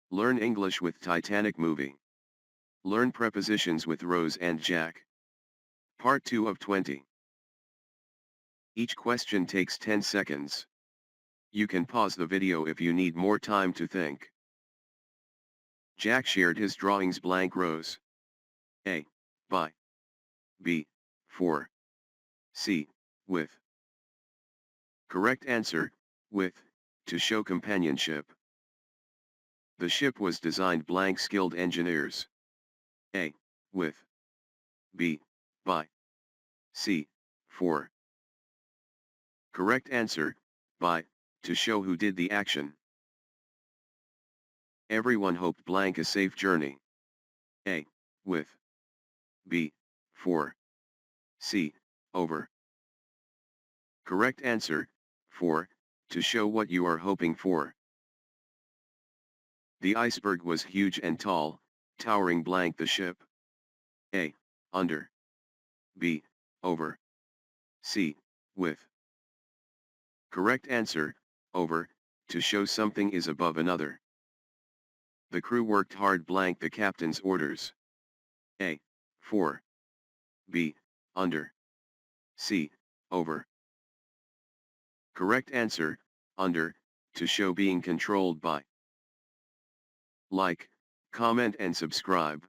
Learn English with Titanic movie. Learn prepositions with Rose and Jack. Part 2 of 20. Each question takes 10 seconds. You can pause the video if you need more time to think. Jack shared his drawings blank Rose. A. By. B. For. C. With. Correct answer, with, to show companionship. The ship was designed blank skilled engineers. A. With. B. By. C. For. Correct answer, by, to show who did the action. Everyone hoped blank a safe journey. A. With. B. For. C. Over. Correct answer, for, to show what you are hoping for. The iceberg was huge and tall, towering blank the ship. A. Under. B. Over. C. With. Correct answer, over, to show something is above another. The crew worked hard blank the captain's orders. A. For. B. Under. C. Over. Correct answer, under, to show being controlled by. Like, comment and subscribe.